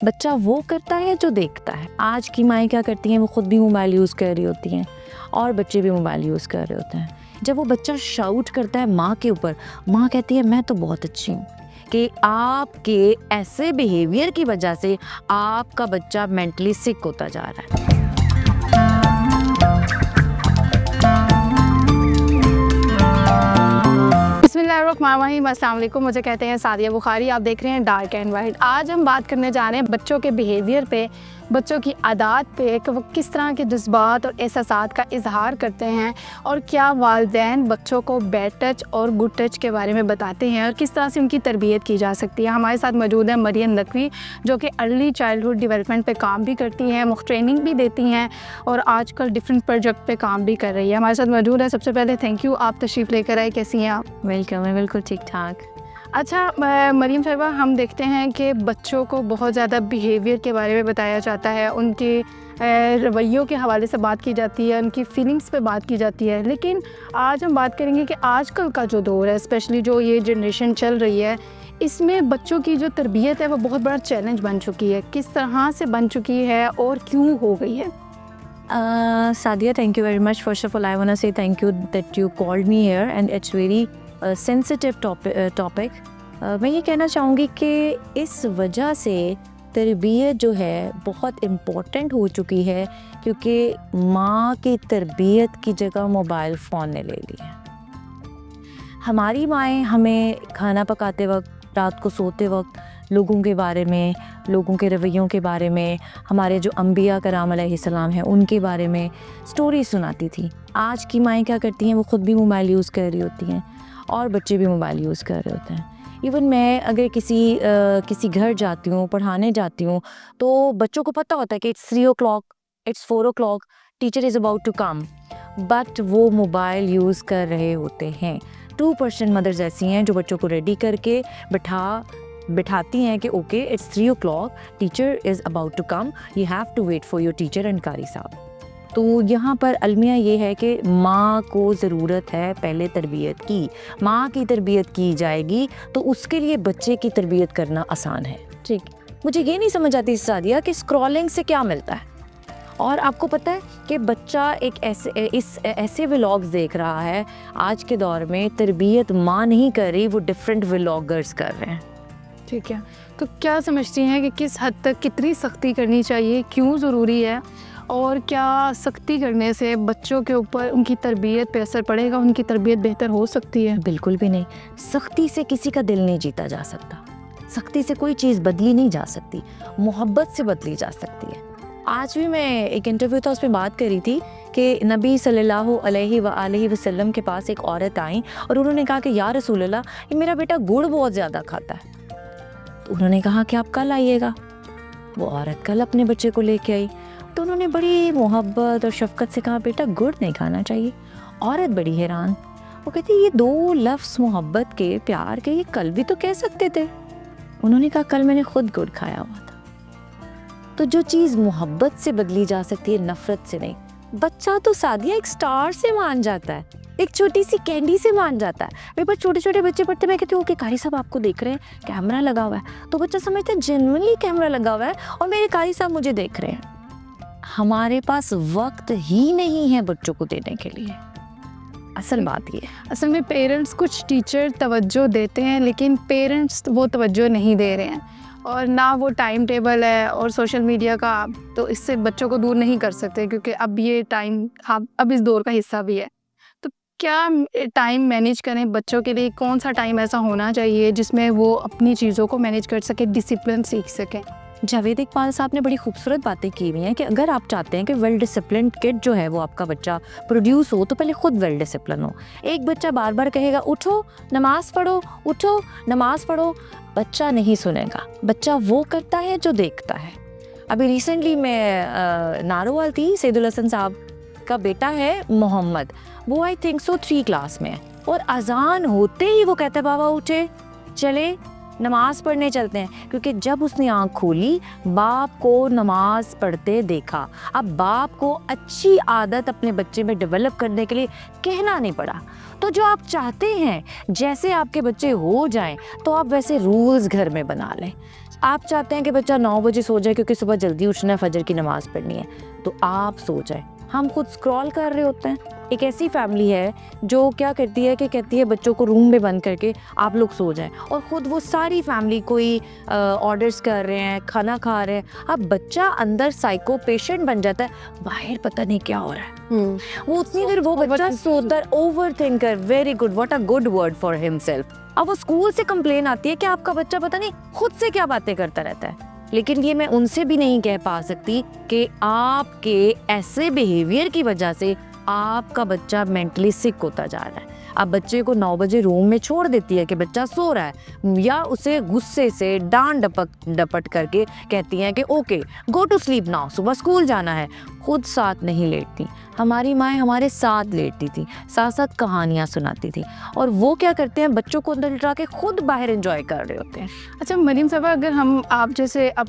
बच्चा वो करता है जो देखता है। आज की माएँ क्या करती हैं, वो खुद भी मोबाइल यूज़ कर रही होती हैं और बच्चे भी मोबाइल यूज़ कर रहे होते हैं। जब वो बच्चा शाउट करता है माँ के ऊपर, माँ कहती है मैं तो बहुत अच्छी हूँ, कि आपके ऐसे बिहेवियर की वजह से आपका बच्चा मेंटली सिक होता जा रहा है। बिस्मिल्लाहिर्रहमानिर्रहीम, अस्सलाम वालेकुम। मुझे कहते हैं सादिया बुखारी। आप देख रहे हैं डार्क एंड वाइट। आज हम बात करने जा रहे हैं बच्चों के बिहेवियर पे, बच्चों की आदत पे, कि वो किस तरह के जज्बात और एहसासात का इजहार करते हैं और क्या वालिदैन बच्चों को बैड टच और गुड टच के बारे में बताते हैं और किस तरह से उनकी तरबियत की जा सकती है। हमारे साथ मौजूद है मरियम नकवी, जो कि अर्ली चाइल्डहुड डेवलपमेंट पे काम भी करती हैं, ट्रेनिंग भी देती हैं और आजकल डिफरेंट प्रोजेक्ट पे काम भी कर रही है। हमारे साथ मौजूद है। सबसे पहले थैंक यू, आप तशरीफ़ लेकर आए। कैसी हैं आप? वेलकम है, बिल्कुल ठीक ठाक। अच्छा मरीम साहिबा, हम देखते हैं कि बच्चों को बहुत ज़्यादा बिहेवियर के बारे में बताया जाता है, उनके रवैयों के हवाले से बात की जाती है, उनकी फीलिंग्स पे बात की जाती है। लेकिन आज हम बात करेंगे कि आजकल का जो दौर है, स्पेशली जो ये जनरेशन चल रही है, इसमें बच्चों की जो तरबियत है वो बहुत बड़ा चैलेंज बन चुकी है। किस तरह से बन चुकी है और क्यों हो गई है? Sadia, thank you very much. First of all, I want to say thank you that you called me here and it's very sensitive topic. मैं ये कहना चाहूँगी कि इस वजह से तरबियत जो है बहुत इम्पोर्टेंट हो चुकी है, क्योंकि माँ की तरबियत की जगह मोबाइल फ़ोन ने ले ली है। हमारी माएँ हमें खाना पकाते वक्त, रात को सोते वक्त लोगों के बारे में, लोगों के रवैयों के बारे में, हमारे जो अम्बिया कराम अलैहिस्सलाम हैं उनके बारे में स्टोरी सुनाती थी। आज की माएँ क्या करती हैं, वो ख़ुद भी मोबाइल यूज़ कर रही होती हैं और बच्चे भी मोबाइल यूज़ कर रहे होते हैं। इवन मैं अगर किसी घर जाती हूँ, पढ़ाने जाती हूँ, तो बच्चों को पता होता है कि it's 3 o'clock, it's 4 o'clock, teacher is about to come, but वो मोबाइल यूज़ कर रहे होते हैं। 2% मदर्स ऐसी हैं जो बच्चों को रेडी करके बिठाती हैं कि okay it's 3 o'clock, teacher is about to come, you have to wait for your teacher and कारी साहब। तो यहाँ पर अलमिया ये है कि माँ को ज़रूरत है पहले तरबियत की। माँ की तरबियत की जाएगी तो उसके लिए बच्चे की तरबियत करना आसान है। ठीक, मुझे ये नहीं समझ आती सादिया कि स्क्रॉलिंग से क्या मिलता है। और आपको पता है कि बच्चा एक ऐसे व्लॉग्स देख रहा है आज के दौर में, तरबियत माँ नहीं कर रही, वो डिफरेंट व्लॉगर्स कर रहे हैं। ठीक है, तो क्या समझती हैं कि किस हद तक कितनी सख्ती करनी चाहिए, क्यों ज़रूरी है, और क्या सख्ती करने से बच्चों के ऊपर उनकी तरबियत पे असर पड़ेगा, उनकी तरबियत बेहतर हो सकती है? बिल्कुल भी नहीं। सख्ती से किसी का दिल नहीं जीता जा सकता, सख्ती से कोई चीज़ बदली नहीं जा सकती, मोहब्बत से बदली जा सकती है। आज भी मैं एक इंटरव्यू था, उसमें बात करी थी कि नबी सल्लल्लाहु अलैहि वसल्लम के पास एक औरत आई और उन्होंने कहा कि या रसूल अल्लाह, ये मेरा बेटा गुड़ बहुत ज़्यादा खाता है। तो उन्होंने कहा कि आप कल आइएगा। वो औरत कल अपने बच्चे को लेके आई, तो उन्होंने बड़ी मोहब्बत और शफ़क़त से कहा बेटा गुड़ नहीं खाना चाहिए। औरत बड़ी हैरान, वो कहती ये 2 लफ्ज़ मोहब्बत के, प्यार के, ये कल भी तो कह सकते थे। उन्होंने कहा कल मैंने खुद गुड़ खाया हुआ था। तो जो चीज़ मोहब्बत से बदली जा सकती है, नफ़रत से नहीं। बच्चा तो सादिया एक स्टार से मान जाता है, एक छोटी सी कैंडी से मान जाता है। मेरे पास छोटे छोटे बच्चे पढ़ते, मैं कहती हूँ ओके कारी साहब आपको देख रहे हैं, कैमरा लगा हुआ है, तो बच्चा समझता है जेन्युइनली कैमरा लगा हुआ है और मेरे कारी साहब मुझे देख रहे हैं। हमारे पास वक्त ही नहीं है बच्चों को देने के लिए। असल बात ये है। असल में पेरेंट्स, कुछ टीचर तवज्जो देते हैं लेकिन पेरेंट्स वो तवज्जो नहीं दे रहे हैं, और ना वो टाइम टेबल है और सोशल मीडिया का, तो इससे बच्चों को दूर नहीं कर सकते, क्योंकि अब ये टाइम अब इस दौर का हिस्सा भी है। तो क्या टाइम मैनेज करें बच्चों के लिए? कौन सा टाइम ऐसा होना चाहिए जिसमें वो अपनी चीज़ों को मैनेज कर सके, डिसिप्लिन सीख सकें? जावेद इकबाल साहब ने बड़ी खूबसूरत बातें की हुई हैं कि अगर आप चाहते हैं कि वेल डिसिप्लिन किड जो है वो आपका बच्चा प्रोड्यूस हो, तो पहले खुद वेल डिसिप्लिन हो। एक बच्चा बार बार कहेगा उठो नमाज़ पढ़ो, उठो नमाज़ पढ़ो, बच्चा नहीं सुनेगा। बच्चा वो करता है जो देखता है। अभी रिसेंटली मैं नारोवाल थी, सैदुल हसन साहब का बेटा है मोहम्मद, वो आई थिंक सो 3 क्लास में है, और अजान होते ही वो कहता है बाबा उठे चले नमाज़ पढ़ने चलते हैं, क्योंकि जब उसने आँख खोली बाप को नमाज़ पढ़ते देखा। अब बाप को अच्छी आदत अपने बच्चे में डेवलप करने के लिए कहना नहीं पड़ा। तो जो आप चाहते हैं जैसे आपके बच्चे हो जाएं, तो आप वैसे रूल्स घर में बना लें। आप चाहते हैं कि बच्चा 9 बजे सो जाए क्योंकि सुबह जल्दी उठना है, फजर की नमाज़ पढ़नी है, तो आप सो जाए। हम खुद स्क्रॉल कर रहे होते हैं। एक ऐसी फैमिली है जो क्या करती है कि कहती है बच्चों को रूम में बंद करके आप लोग सो जाएं, और ख़ुद वो सारी फैमिली कोई ऑर्डर्स कर रहे हैं, खाना खा रहे हैं। अब बच्चा अंदर साइको पेशेंट बन जाता है, बाहर पता नहीं क्या हो रहा है। वो उतनी देर वो बच्चा सोता, over thinker, very good, what a good word for himself. अब वो स्कूल से कंप्लेन आती है कि आपका बच्चा पता नहीं खुद से क्या बातें करता रहता है। लेकिन ये मैं उनसे भी नहीं कह पा सकती कि आपके ऐसे बिहेवियर की वजह से आपका बच्चा मेंटली सिक होता जा रहा है। अब बच्चे को 9 बजे रूम में छोड़ देती है कि बच्चा सो रहा है, या उसे गुस्से से डांट डपट करके कहती हैं कि okay go to sleep now, सुबह स्कूल जाना है। खुद साथ नहीं लेटती। हमारी माएँ हमारे साथ लेटती थी, साथ साथ कहानियाँ सुनाती थी, और वो क्या करते हैं, बच्चों को अंदर लिटा के खुद बाहर एंजॉय कर रहे होते हैं। अच्छा मरीम साहबा, अगर हम आप जैसे अब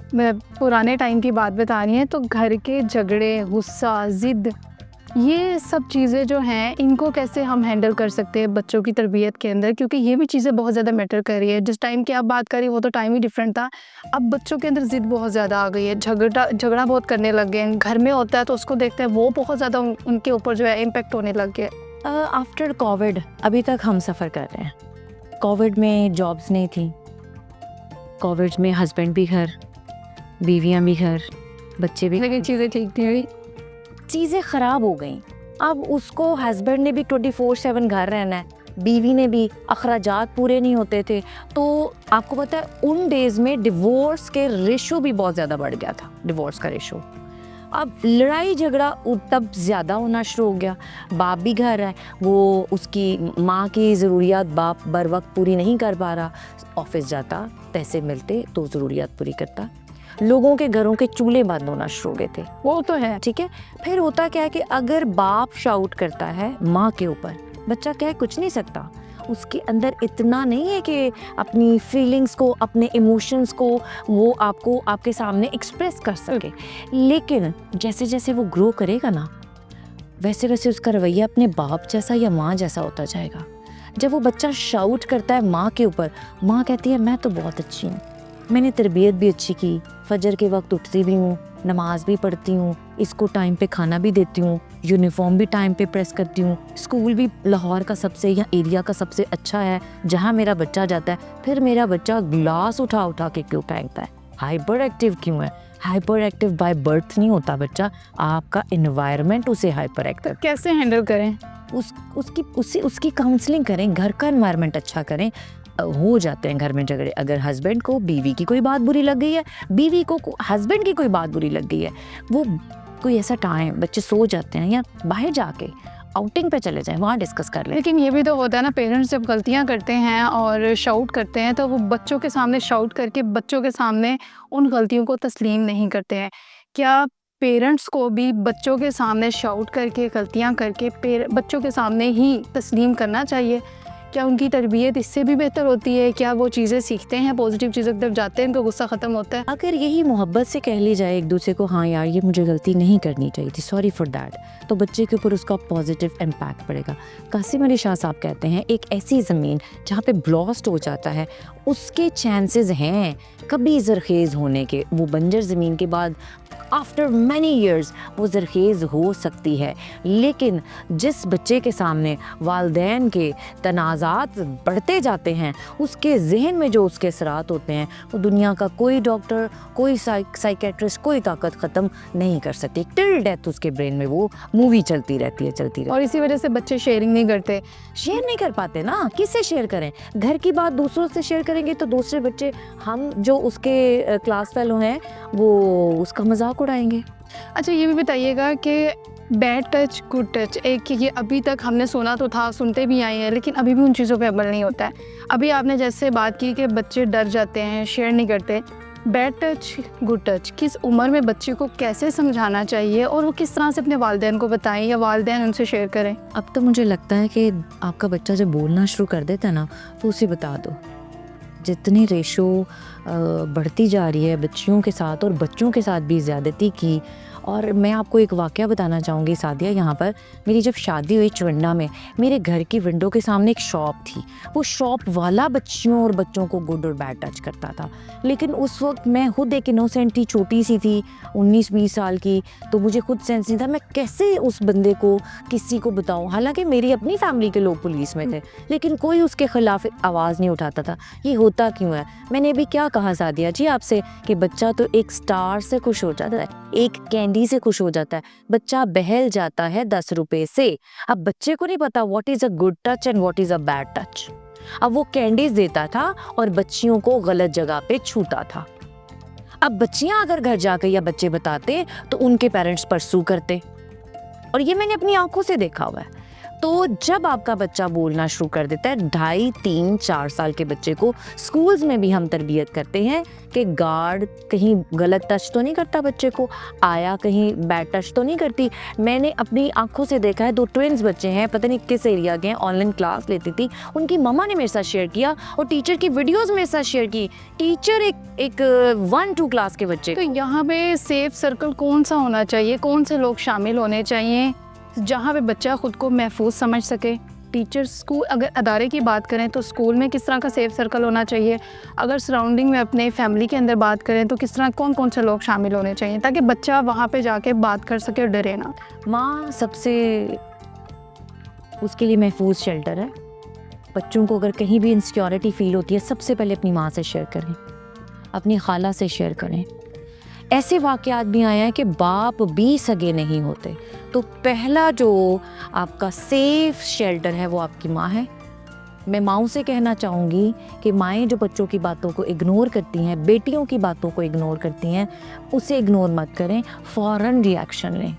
पुराने टाइम की बात बता रही हैं, तो घर के झगड़े, गुस्सा, ज़िद, ये सब चीज़ें जो हैं इनको कैसे हम हैंडल कर सकते हैं बच्चों की तरबियत के अंदर, क्योंकि ये भी चीज़ें बहुत ज़्यादा मैटर कर रही है। जिस टाइम की आप बात करी वो तो टाइम ही डिफरेंट था, अब बच्चों के अंदर ज़िद बहुत ज़्यादा आ गई है, झगड़ा बहुत करने लग गए हैं। घर में होता है तो उसको देखते हैं, वो बहुत ज़्यादा उनके ऊपर जो है इम्पेक्ट होने लग गया। आफ्टर कोविड अभी तक हम सफ़र कर रहे हैं। कोविड में जॉब्स नहीं थी, कोविड में हस्बैंड भी घर, बीवियाँ भी घर, बच्चे भी, लेकिन चीज़ें ठीक नहीं हुई, चीज़ें ख़राब हो गई। अब उसको हस्बैंड ने भी 24/7 घर रहना है, बीवी ने भी, अखराजात पूरे नहीं होते थे। तो आपको पता है उन डेज़ में डिवोर्स के रेशो भी बहुत ज़्यादा बढ़ गया था, डिवोर्स का रेशो। अब लड़ाई झगड़ा तब ज़्यादा होना शुरू हो गया। बाप भी घर है, वो उसकी माँ की ज़रूरियात बाप बर वक्त पूरी नहीं कर पा रहा, ऑफिस जाता, पैसे मिलते तो ज़रूरियात पूरी करता। लोगों के घरों के चूल्हे बंद होना शुरू हो गए थे, वो तो है। ठीक है। फिर होता क्या है कि अगर बाप शाउट करता है माँ के ऊपर, बच्चा क्या है, कुछ नहीं सकता। उसके अंदर इतना नहीं है कि अपनी फीलिंग्स को, अपने इमोशंस को वो आपको आपके सामने एक्सप्रेस कर सके। लेकिन जैसे जैसे वो ग्रो करेगा ना, वैसे वैसे उसका रवैया अपने बाप जैसा या माँ जैसा होता जाएगा। जब वो बच्चा शाउट करता है माँ के ऊपर, माँ कहती है मैं तो बहुत अच्छी हूँ, मैंने तरबियत भी अच्छी की, फजर के वक्त उठती भी हूँ, नमाज भी पढ़ती हूँ, इसको टाइम पे खाना भी देती हूँ, यूनिफॉर्म भी टाइम पे प्रेस करती हूँ, स्कूल भी लाहौर का सबसे या एरिया का सबसे अच्छा है जहाँ मेरा बच्चा जाता है। फिर मेरा बच्चा ग्लास उठा उठा के क्यों फेंकता है, हाइपर एक्टिव क्यों है? हाइपर एक्टिव बाय बर्थ नहीं होता बच्चा, आपका एनवायरनमेंट उसे हाइपर एक्टिव। कैसे हैंडल करें? उसकी काउंसलिंग करें, घर का एनवायरनमेंट अच्छा करें। हो जाते हैं घर में झगड़े। अगर हस्बैंड को बीवी की कोई बात बुरी लग गई है, बीवी को हस्बैंड की कोई बात बुरी लग गई है, वो कोई ऐसा टाइम, बच्चे सो जाते हैं या बाहर जाके आउटिंग पे चले जाएं, वहाँ डिस्कस कर लें। लेकिन ये भी तो होता है ना, पेरेंट्स जब गलतियाँ करते हैं और शाउट करते हैं तो वो बच्चों के सामने शाउट करके बच्चों के सामने उन गलतियों को तस्लीम नहीं करते हैं। क्या पेरेंट्स को भी बच्चों के सामने शाउट करके, गलतियाँ करके बच्चों के सामने ही तस्लीम करना चाहिए? क्या उनकी तरबियत इससे भी बेहतर होती है? क्या वो चीज़ें सीखते हैं, पॉजिटिव चीज़ों की तरफ जाते हैं, उनका गुस्सा ख़त्म होता है? अगर यही मोहब्बत से कह ली जाए एक दूसरे को, हाँ यार ये मुझे गलती नहीं करनी चाहिए थी, सॉरी फॉर दैट, तो बच्चे के ऊपर उसका पॉजिटिव इम्पैक्ट पड़ेगा। कासिम अली शाह साहब कहते हैं एक ऐसी ज़मीन जहाँ पे ब्लास्ट हो जाता है, उसके चांसेस हैं कभी ज़रखेज़ होने के। वो बंजर ज़मीन के बाद आफ्टर मैनी ईयर्स वो ज़रखेज़ हो सकती है। लेकिन जिस बच्चे के सामने वालदैन के तनाज़ात बढ़ते जाते हैं, उसके जहन में जो उसके असरात होते हैं, वो दुनिया का कोई डॉक्टर, कोई साइकेट्रिस्ट, कोई ताकत ख़त्म नहीं कर सकती। टिल डेथ उसके ब्रेन में वो मूवी चलती रहती है। और इसी वजह से बच्चे शेयरिंग नहीं करते, शेयर नहीं कर पाते ना। किससे शेयर करें? घर की बात दूसरों से शेयर करेंगे तो दूसरे बच्चे, हम जो उसके क्लास फेलो हैं, वो उसका मजाक उड़ाएंगे। अच्छा ये भी बताइएगा कि बैड टच, गुड टच, एक ये अभी तक हमने सुना तो था, सुनते भी आए हैं, लेकिन अभी भी उन चीज़ों पे अमल नहीं होता है। अभी आपने जैसे बात की कि बच्चे डर जाते हैं, शेयर नहीं करते, बैड टच, गुड टच किस उम्र में बच्चे को कैसे समझाना चाहिए और वो किस तरह से अपने वालिदैन को बताएं या वालिदैन उनसे शेयर करें? अब तो मुझे लगता है कि आपका बच्चा जब बोलना शुरू कर देता है ना, तो उसे बता दो। जितनी रेशो बढ़ती जा रही है बच्चियों के साथ और बच्चों के साथ भी ज़्यादती की और मैं आपको एक वाक़या बताना चाहूँगी सादिया, यहाँ पर मेरी जब शादी हुई चुरंडा में, मेरे घर की विंडो के सामने एक शॉप थी। वो शॉप वाला बच्चियों और बच्चों को गुड और बैड टच करता था। लेकिन उस वक्त मैं खुद एक इनोसेंट थी, छोटी सी थी, 19-20 साल की, तो मुझे खुद सेंस नहीं था मैं कैसे उस बंदे को किसी को बताऊँ। हालांकि मेरी अपनी फैमिली के लोग पुलिस में थे, लेकिन कोई उसके खिलाफ आवाज़ नहीं उठाता था। ये होता क्यों है? मैंने अभी क्या कहा सादिया जी आपसे कि बच्चा तो एक स्टार से खुश हो जाता है, एक कैंडी से खुश हो जाता है, बच्चा बहल जाता है 10 रुपए से। अब बच्चे को नहीं पता what is a good touch and what is a bad touch. अब वो कैंडीज देता था और बच्चियों को गलत जगह पे छूता था। अब बच्चियां अगर घर जाकर या बच्चे बताते तो उनके पेरेंट्स परसू करते, और ये मैंने अपनी आंखों से देखा हुआ है। तो जब आपका बच्चा बोलना शुरू कर देता है, 2.5, 3, 4 साल के बच्चे को स्कूल्स में भी हम तरबियत करते हैं कि गार्ड कहीं गलत टच तो नहीं करता बच्चे को, आया कहीं बैड टच तो नहीं करती। मैंने अपनी आंखों से देखा है, 2 ट्विन्स बच्चे हैं, पता नहीं किस एरिया के हैं, ऑनलाइन क्लास लेती थी, उनकी मम्मा ने मेरे साथ शेयर किया और टीचर की वीडियोज़ मेरे साथ शेयर की। टीचर एक 1-2 क्लास के बच्चे। तो यहाँ पे सेफ सर्कल कौन सा होना चाहिए, कौन से लोग शामिल होने चाहिए जहाँ पे बच्चा ख़ुद को महफूज समझ सके? टीचर, स्कूल, अगर अदारे की बात करें तो स्कूल में किस तरह का सेफ सर्कल होना चाहिए? अगर सराउंडिंग में अपने फैमिली के अंदर बात करें तो किस तरह कौन कौन से लोग शामिल होने चाहिए ताकि बच्चा वहाँ पे जाके बात कर सके और डरे ना? माँ सबसे उसके लिए महफूज शेल्टर है। बच्चों को अगर कहीं भी इनसिक्योरिटी फील होती है, सबसे पहले अपनी माँ से शेयर करें, अपनी खाला से शेयर करें। ऐसे वाक़यात भी आए हैं कि बाप भी सगे नहीं होते, तो पहला जो आपका सेफ शेल्टर है वो आपकी माँ है। मैं माँओं से कहना चाहूँगी कि माएँ जो बच्चों की बातों को इग्नोर करती हैं, बेटियों की बातों को इग्नोर करती हैं, उसे इग्नोर मत करें, फ़ौरन रिएक्शन लें,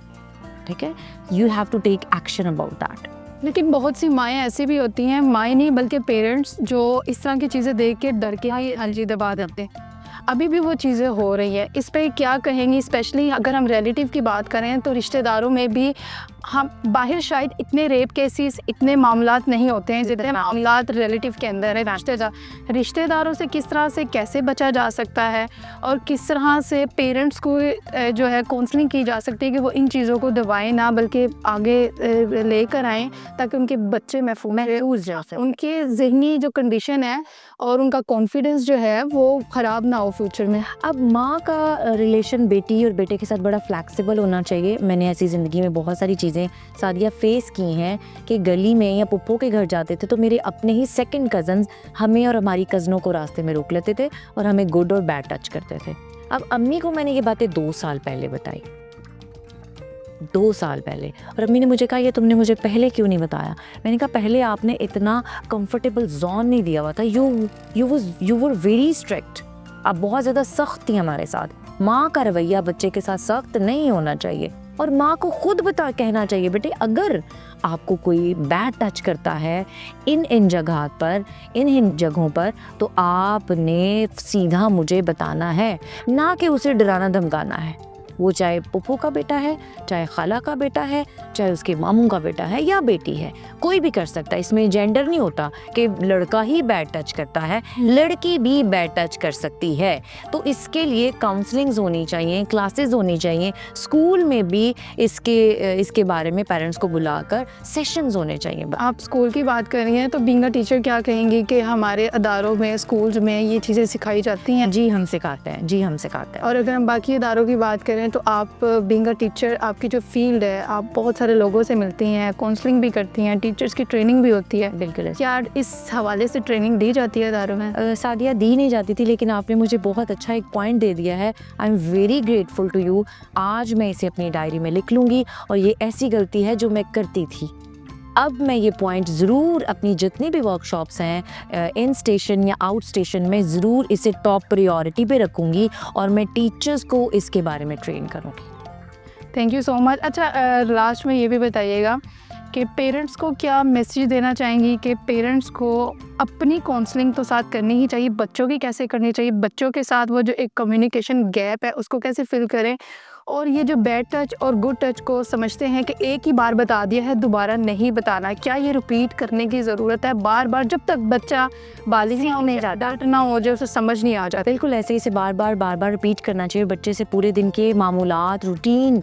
ठीक है? You have to take action about that. लेकिन बहुत सी माएँ ऐसी भी होती हैं, माएँ नहीं बल्कि पेरेंट्स, जो इस तरह की चीज़ें देख के डर के ही अलजी दबा देते हैं। अभी भी वो चीज़ें हो रही है, इस पे क्या कहेंगी? स्पेशली अगर हम रिलेटिव की बात करें तो रिश्तेदारों में भी, हम बाहर शायद इतने रेप केसेस, इतने मामलात नहीं होते हैं जितने मामलात रिलेटिव के अंदर है। रिश्तेदारों से किस तरह से कैसे बचा जा सकता है और किस तरह से पेरेंट्स को जो है काउंसलिंग की जा सकती है कि वो इन चीज़ों को दबाएं ना, बल्कि आगे लेकर आएँ ताकि उनके बच्चे महफूज जाए, उनके ज़हनी जो कंडीशन है और उनका कॉन्फिडेंस जो है वो ख़राब ना हो फ्यूचर में। अब माँ का रिलेशन बेटी और बेटे के साथ बड़ा फ्लैक्सिबल होना चाहिए। मैंने ऐसी ज़िंदगी में बहुत सारी चीज़ें सादिया फेस की हैं कि गली में या पुप्पो के घर जाते थे तो मेरे अपने ही सेकंड कज़न्स हमें और हमारी कज़नों को रास्ते में रोक लेते थे और हमें गुड और बैड टच करते थे। अब अम्मी को मैंने ये बातें 2 साल पहले बताई, 2 साल पहले, और अम्मी ने मुझे कहा ये तुमने मुझे पहले क्यों नहीं बताया? मैंने कहा पहले आपने इतना कंफर्टेबल जोन नहीं दिया हुआ था, यू वर वेरी स्ट्रिक्ट, आप बहुत ज़्यादा सख्त थी हमारे साथ। माँ का रवैया बच्चे के साथ सख्त नहीं होना चाहिए और माँ को खुद कहना चाहिए बेटे अगर आपको कोई बैड टच करता है इन जगह पर, इन जगहों पर, तो आपने सीधा मुझे बताना है, ना कि उसे डराना धमकाना है। वो चाहे पुप्पो का बेटा है, चाहे खाला का बेटा है, चाहे उसके मामू का बेटा है या बेटी है, कोई भी कर सकता है। इसमें जेंडर नहीं होता कि लड़का ही बैड टच करता है, लड़की भी बैड टच कर सकती है। तो इसके लिए काउंसलिंग्स होनी चाहिए, क्लासेस होनी चाहिए, स्कूल में भी इसके बारे में पेरेंट्स को बुलाकर सेशंस होने चाहिए। आप स्कूल की बात कर रही हैं तो बीइंग अ टीचर क्या कहेंगी कि हमारे अदारों में, स्कूल्स में ये चीज़ें सिखाई जाती हैं? जी हम सिखाते हैं, जी हम सिखाते हैं। और अगर हम बाकी इदारों की बात करें तो आप बीइंग अ टीचर, आपकी जो फील्ड है, आप बहुत सारे लोगों से मिलती हैं, काउंसलिंग भी करती हैं, टीचर्स की ट्रेनिंग भी होती है। बिल्कुल। क्या इस हवाले से ट्रेनिंग दी जाती है इदारों में? सादिया दी नहीं जाती थी, लेकिन आपने मुझे बहुत अच्छा एक पॉइंट दे दिया है। I am very grateful to you. आज मैं इसे अपनी डायरी में लिख लूँगी और ये ऐसी गलती है जो मैं करती थी। अब मैं ये पॉइंट ज़रूर अपनी जितनी भी वर्कशॉप्स हैं इन स्टेशन या आउट स्टेशन में ज़रूर इसे टॉप प्रायोरिटी पे रखूँगी और मैं टीचर्स को इसके बारे में ट्रेन करूँगी। Thank you so much. अच्छा, लास्ट में ये भी बताइएगा कि पेरेंट्स को क्या मैसेज देना चाहेंगी कि पेरेंट्स को अपनी काउंसलिंग तो साथ करनी ही चाहिए, बच्चों की कैसे करनी चाहिए, बच्चों के साथ वो जो एक कम्युनिकेशन गैप है उसको कैसे फिल करें, और ये जो बैड टच और गुड टच को समझते हैं कि एक ही बार बता दिया है दोबारा नहीं बताना, क्या ये रिपीट करने की ज़रूरत है बार बार जब तक बच्चा बालिग नहीं जाता, डांट ना हो जाए, उसे समझ नहीं आ जाता। बिल्कुल ऐसे ही इसे बार बार रिपीट करना चाहिए। बच्चे से पूरे दिन के मामूलात रूटीन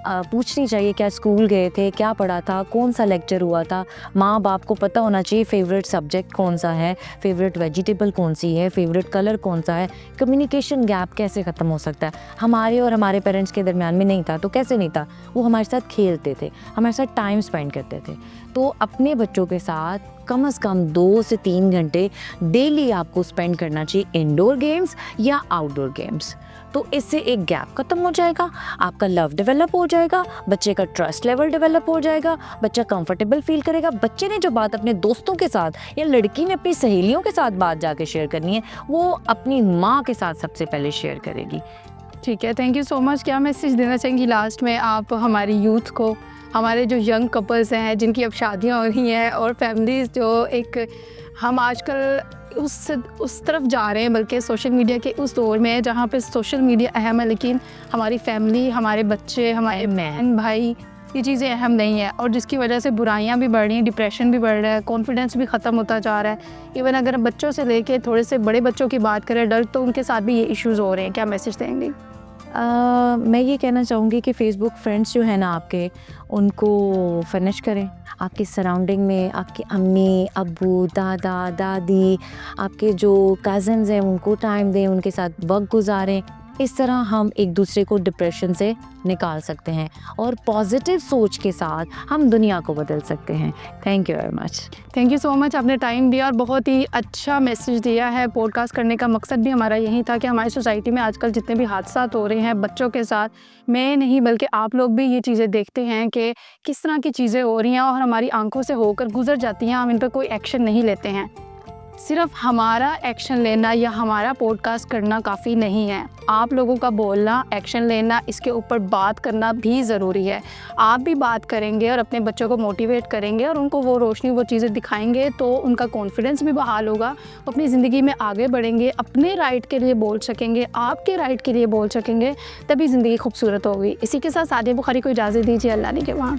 पूछनी चाहिए, क्या स्कूल गए थे, क्या पढ़ा था, कौन सा लेक्चर हुआ था। माँ बाप को पता होना चाहिए फेवरेट सब्जेक्ट कौन सा है, फेवरेट वेजिटेबल कौन सी है, फेवरेट कलर कौन सा है। कम्युनिकेशन गैप कैसे ख़त्म हो सकता है? हमारे और हमारे पेरेंट्स के दरमियान में नहीं था तो कैसे नहीं था? वो हमारे साथ खेलते थे, हमारे साथ टाइम स्पेंड करते थे। तो अपने बच्चों के साथ कम से कम 2 से 3 घंटे डेली आपको स्पेंड करना चाहिए, इंडोर गेम्स या आउटडोर गेम्स। तो इससे एक गैप ख़त्म हो जाएगा, आपका लव डेवलप हो जाएगा, बच्चे का ट्रस्ट लेवल डेवलप हो जाएगा, बच्चा कंफर्टेबल फील करेगा। बच्चे ने जो बात अपने दोस्तों के साथ या लड़की ने अपनी सहेलियों के साथ बात जाके शेयर करनी है, वो अपनी माँ के साथ सबसे पहले शेयर करेगी। ठीक है, थैंक यू सो मच। क्या मैसेज देना चाहेंगी लास्ट में आप हमारी यूथ को, हमारे जो यंग कपल्स हैं जिनकी अब शादियां हो रही हैं, और फैमिलीज़ जो एक हम आजकल उस तरफ जा रहे हैं, बल्कि सोशल मीडिया के उस दौर में है जहाँ पे सोशल मीडिया अहम है लेकिन हमारी फैमिली, हमारे बच्चे, हमारे बहन भाई, ये चीज़ें अहम नहीं है, और जिसकी वजह से बुराइयां भी बढ़ रही हैं, डिप्रेशन भी बढ़ रहा है, कॉन्फिडेंस भी ख़त्म होता जा रहा है। इवन अगर बच्चों से लेके थोड़े से बड़े बच्चों की बात करें डर, तो उनके साथ भी ये इश्यूज़ हो रहे हैं। क्या मैसेज देंगे? मैं ये कहना चाहूँगी कि फ़ेसबुक फ्रेंड्स जो है ना आपके, उनको फिनिश करें। आपकी सराउंडिंग में आपकी अम्मी, अब्बू, दादा, दादी, आपके जो कज़न्स हैं उनको टाइम दें, उनके साथ वक्त गुजारें। इस तरह हम एक दूसरे को डिप्रेशन से निकाल सकते हैं और पॉजिटिव सोच के साथ हम दुनिया को बदल सकते हैं। Thank you very much. Thank you so much, आपने टाइम दिया और बहुत ही अच्छा मैसेज दिया है। पॉडकास्ट करने का मकसद भी हमारा यही था कि हमारी सोसाइटी में आजकल जितने भी हादसा हो रहे हैं बच्चों के साथ, मैं नहीं बल्कि आप लोग भी ये चीज़ें देखते हैं कि किस तरह की चीज़ें हो रही हैं और हमारी आंखों से होकर गुजर जाती हैं, हम इन पर कोई एक्शन नहीं लेते हैं। सिर्फ हमारा एक्शन लेना या हमारा पॉडकास्ट करना काफ़ी नहीं है, आप लोगों का बोलना, एक्शन लेना, इसके ऊपर बात करना भी ज़रूरी है। आप भी बात करेंगे और अपने बच्चों को मोटिवेट करेंगे और उनको वो रोशनी, वो चीज़ें दिखाएंगे तो उनका कॉन्फिडेंस भी बहाल होगा, वो अपनी ज़िंदगी में आगे बढ़ेंगे, अपने राइट के लिए बोल सकेंगे, आपके राइट के लिए बोल सकेंगे, तभी ज़िंदगी खूबसूरत होगी। इसी के साथ सादिया बुखारी को इजाज़त दीजिए। अल्लाह ने के वहाँ।